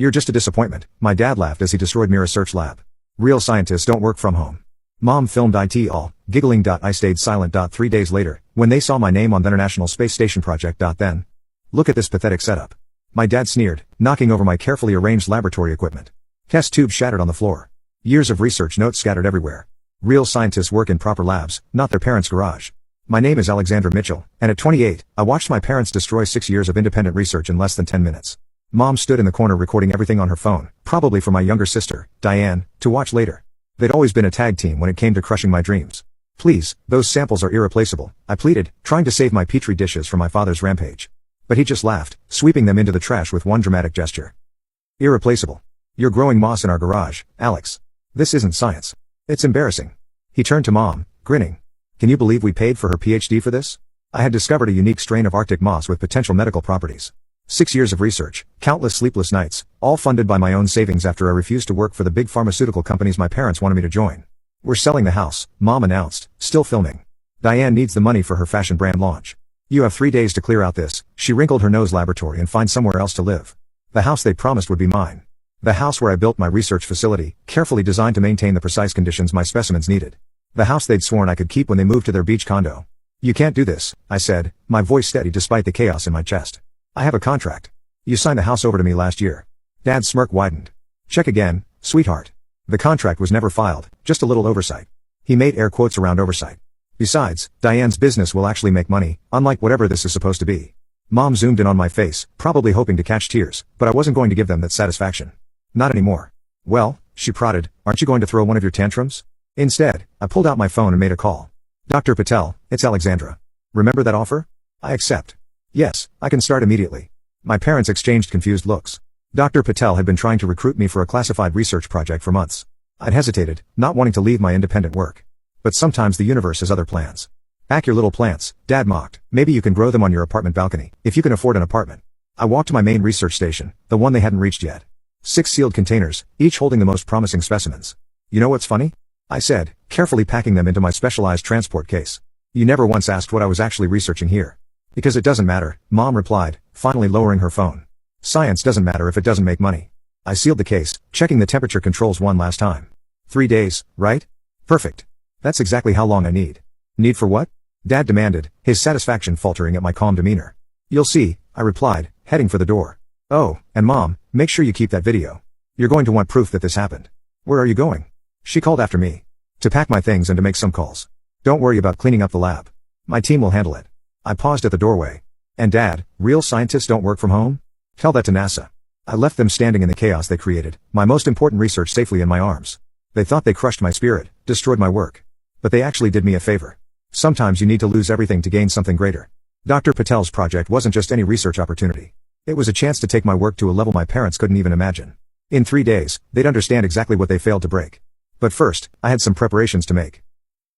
You're just a disappointment, my dad laughed as he destroyed my research lab. Real scientists don't work from home. Mom filmed it all, giggling. I stayed silent. 3 days later, when they saw my name on the International Space Station project. Then. Look at this pathetic setup. My dad sneered, knocking over my carefully arranged laboratory equipment. Test tubes shattered on the floor. Years of research notes scattered everywhere. Real scientists work in proper labs, not their parents' garage. My name is Alexandra Mitchell, and at 28, I watched my parents destroy 6 years of independent research in less than 10 minutes. Mom stood in the corner recording everything on her phone, probably for my younger sister, Diane, to watch later. They'd always been a tag team when it came to crushing my dreams. Please, those samples are irreplaceable, I pleaded, trying to save my petri dishes from my father's rampage. But he just laughed, sweeping them into the trash with one dramatic gesture. Irreplaceable. You're growing moss in our garage, Alex. This isn't science. It's embarrassing. He turned to Mom, grinning. Can you believe we paid for her PhD for this? I had discovered a unique strain of Arctic moss with potential medical properties. 6 years of research, countless sleepless nights, all funded by my own savings after I refused to work for the big pharmaceutical companies my parents wanted me to join. We're selling the house, Mom announced, still filming. Diane needs the money for her fashion brand launch. You have 3 days to clear out this, she wrinkled her nose, laboratory and find somewhere else to live. The house they promised would be mine. The house where I built my research facility, carefully designed to maintain the precise conditions my specimens needed. The house they'd sworn I could keep when they moved to their beach condo. You can't do this, I said, my voice steady despite the chaos in my chest. I have a contract. You signed the house over to me last year. Dad's smirk widened. Check again, sweetheart. The contract was never filed, just a little oversight. He made air quotes around oversight. Besides, Diane's business will actually make money, unlike whatever this is supposed to be. Mom zoomed in on my face, probably hoping to catch tears, but I wasn't going to give them that satisfaction. Not anymore. Well, she prodded, aren't you going to throw one of your tantrums? Instead, I pulled out my phone and made a call. Dr. Patel, it's Alexandra. Remember that offer? I accept. Yes, I can start immediately. My parents exchanged confused looks. Dr. Patel had been trying to recruit me for a classified research project for months. I'd hesitated, not wanting to leave my independent work. But sometimes the universe has other plans. Pack your little plants, Dad mocked. Maybe you can grow them on your apartment balcony, if you can afford an apartment. I walked to my main research station, the one they hadn't reached yet. 6 sealed containers, each holding the most promising specimens. You know what's funny? I said, carefully packing them into my specialized transport case. You never once asked what I was actually researching here. Because it doesn't matter, Mom replied, finally lowering her phone. Science doesn't matter if it doesn't make money. I sealed the case, checking the temperature controls one last time. 3 days, right? Perfect. That's exactly how long I need. Need for what? Dad demanded, his satisfaction faltering at my calm demeanor. You'll see, I replied, heading for the door. Oh, and Mom, make sure you keep that video. You're going to want proof that this happened. Where are you going? She called after me. To pack my things and to make some calls. Don't worry about cleaning up the lab. My team will handle it. I paused at the doorway. And Dad, real scientists don't work from home? Tell that to NASA. I left them standing in the chaos they created, my most important research safely in my arms. They thought they crushed my spirit, destroyed my work. But they actually did me a favor. Sometimes you need to lose everything to gain something greater. Dr. Patel's project wasn't just any research opportunity. It was a chance to take my work to a level my parents couldn't even imagine. In 3 days, they'd understand exactly what they failed to break. But first, I had some preparations to make.